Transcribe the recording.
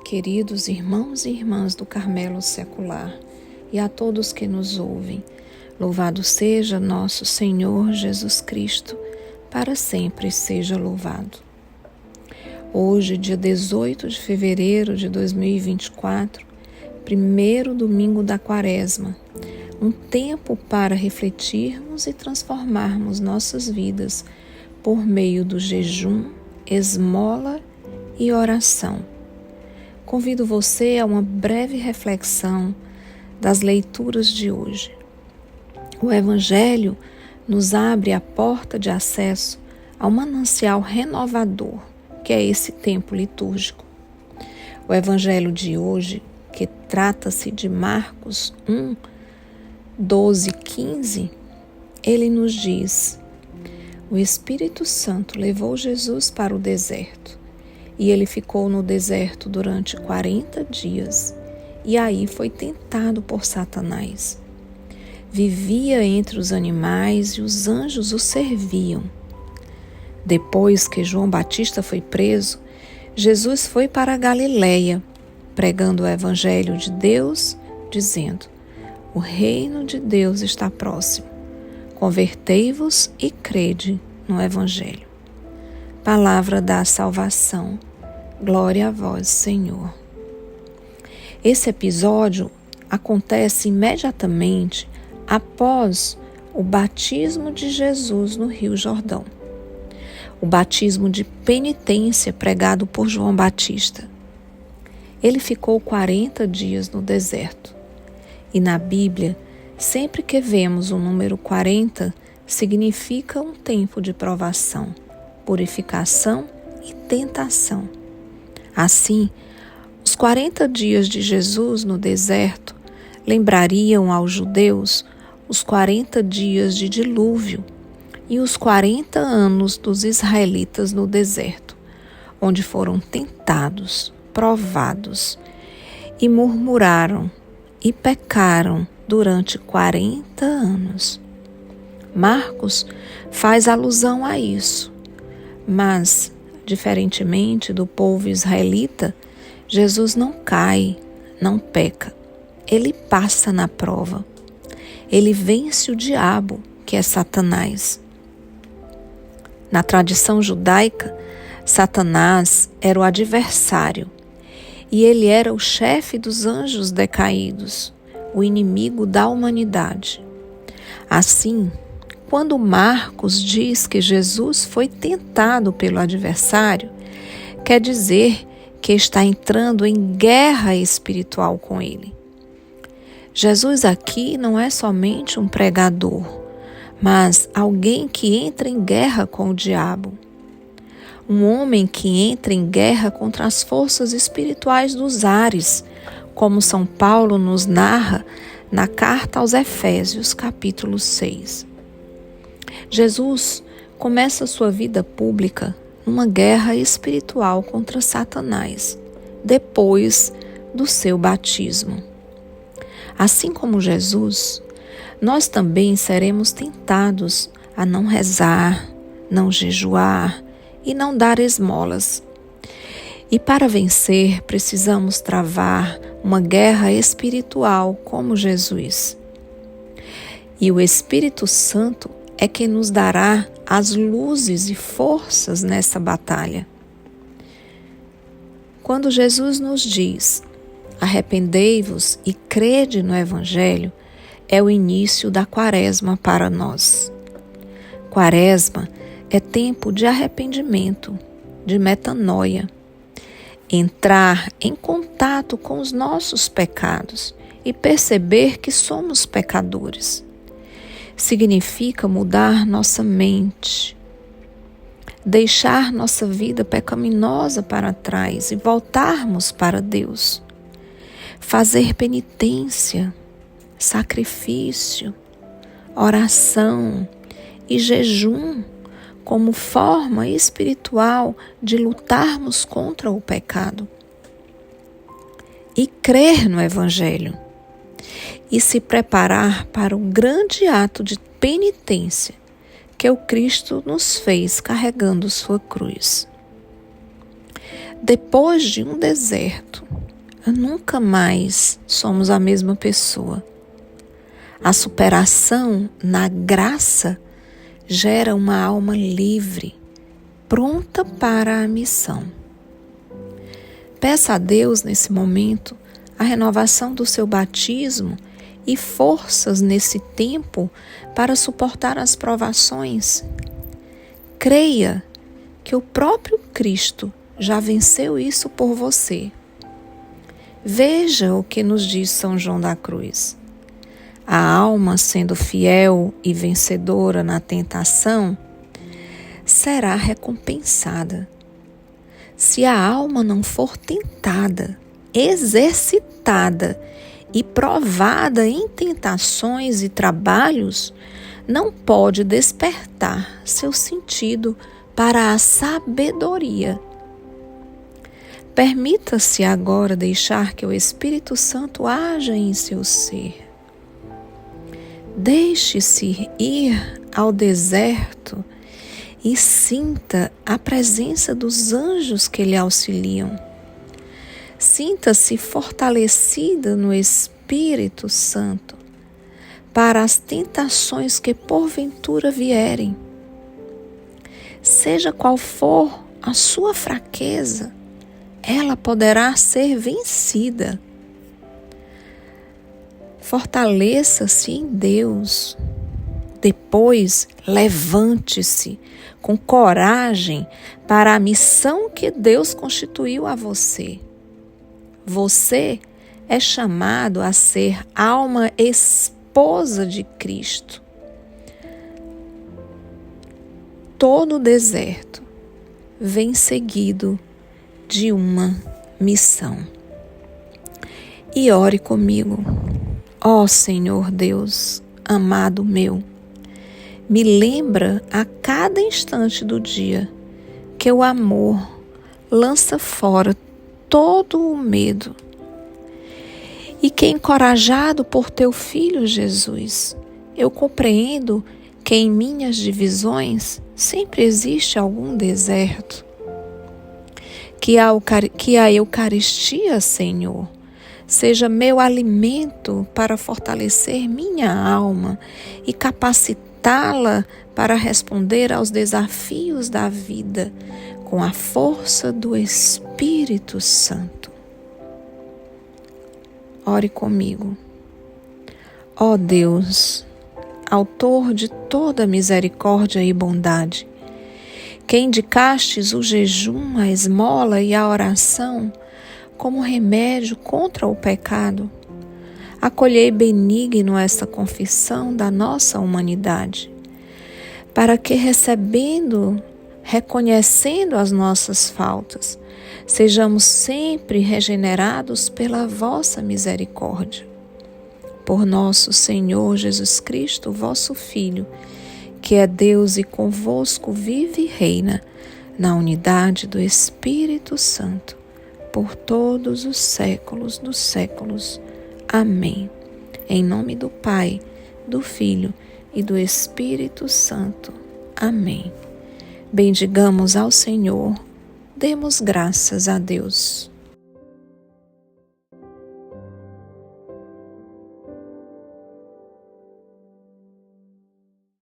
Queridos irmãos e irmãs do Carmelo Secular, e a todos que nos ouvem, louvado seja nosso Senhor Jesus Cristo, para sempre seja louvado. Hoje, dia 18 de fevereiro de 2024, primeiro domingo da Quaresma, um tempo para refletirmos e transformarmos nossas vidas por meio do jejum, esmola e oração. Convido você a uma breve reflexão das leituras de hoje. O Evangelho nos abre a porta de acesso ao manancial renovador, que é esse tempo litúrgico. O Evangelho de hoje, que trata-se de Marcos 1, 12, 15, ele nos diz: o Espírito Santo levou Jesus para o deserto, e ele ficou no deserto durante 40 dias, e aí foi tentado por Satanás. Vivia entre os animais e os anjos o serviam. Depois que João Batista foi preso, Jesus foi para a Galileia, pregando o Evangelho de Deus, dizendo: o reino de Deus está próximo. Convertei-vos e crede no Evangelho. Palavra da salvação. Glória a vós, Senhor. Esse episódio acontece imediatamente após o batismo de Jesus no Rio Jordão. O batismo de penitência pregado por João Batista. Ele ficou 40 dias no deserto. E na Bíblia, sempre que vemos o número 40, significa um tempo de provação, purificação e tentação. Assim, os 40 dias de Jesus no deserto lembrariam aos judeus os 40 dias de dilúvio e os 40 anos dos israelitas no deserto, onde foram tentados, provados e murmuraram e pecaram durante 40 anos. Marcos faz alusão a isso, mas, diferentemente do povo israelita, Jesus não cai, não peca. Ele passa na prova. Ele vence o diabo, que é Satanás. Na tradição judaica, Satanás era o adversário e ele era o chefe dos anjos decaídos, o inimigo da humanidade. Assim, quando Marcos diz que Jesus foi tentado pelo adversário, quer dizer que está entrando em guerra espiritual com ele. Jesus aqui não é somente um pregador, mas alguém que entra em guerra com o diabo. Um homem que entra em guerra contra as forças espirituais dos ares, como São Paulo nos narra na carta aos Efésios, capítulo 6. Jesus começa sua vida pública numa guerra espiritual contra Satanás, depois do seu batismo. Assim como Jesus, nós também seremos tentados a não rezar, não jejuar e não dar esmolas. E para vencer, precisamos travar uma guerra espiritual como Jesus. E o Espírito Santo é quem nos dará as luzes e forças nessa batalha. Quando Jesus nos diz: arrependei-vos e crede no Evangelho, é o início da Quaresma para nós. Quaresma é tempo de arrependimento, de metanoia. Entrar em contato com os nossos pecados e perceber que somos pecadores. Significa mudar nossa mente, deixar nossa vida pecaminosa para trás e voltarmos para Deus. Fazer penitência, sacrifício, oração e jejum como forma espiritual de lutarmos contra o pecado. E crer no Evangelho. E se preparar para o grande ato de penitência que o Cristo nos fez carregando sua cruz. Depois de um deserto, nunca mais somos a mesma pessoa. A superação na graça gera uma alma livre, pronta para a missão. Peça a Deus nesse momento a renovação do seu batismo e forças nesse tempo para suportar as provações. Creia que o próprio Cristo já venceu isso por você. Veja o que nos diz São João da Cruz. A alma, sendo fiel e vencedora na tentação, será recompensada. Se a alma não for tentada, exercitada e provada em tentações e trabalhos, não pode despertar seu sentido para a sabedoria. Permita-se agora deixar que o Espírito Santo haja em seu ser. Deixe-se ir ao deserto e sinta a presença dos anjos que lhe auxiliam. Sinta-se fortalecida no Espírito Santo para as tentações que porventura vierem. Seja qual for a sua fraqueza, ela poderá ser vencida. Fortaleça-se em Deus. Depois, levante-se com coragem para a missão que Deus constituiu a você. Você é chamado a ser alma esposa de Cristo. Todo deserto vem seguido de uma missão. E ore comigo. Ó Senhor Deus, amado meu, me lembra a cada instante do dia que o amor lança fora todo o medo e que, encorajado por teu Filho Jesus, eu compreendo que em minhas divisões sempre existe algum deserto. Que a Eucaristia, Senhor, seja meu alimento para fortalecer minha alma e capacitá-la para responder aos desafios da vida com a força do Espírito Santo. Ore comigo. Ó Deus, autor de toda misericórdia e bondade, que indicastes o jejum, a esmola e a oração como remédio contra o pecado, acolhei benigno esta confissão da nossa humanidade, para que, reconhecendo as nossas faltas, sejamos sempre regenerados pela vossa misericórdia. Por nosso Senhor Jesus Cristo, vosso Filho, que é Deus e convosco vive e reina na unidade do Espírito Santo, por todos os séculos dos séculos. Amém. Em nome do Pai, do Filho e do Espírito Santo. Amém. Bendigamos ao Senhor, demos graças a Deus.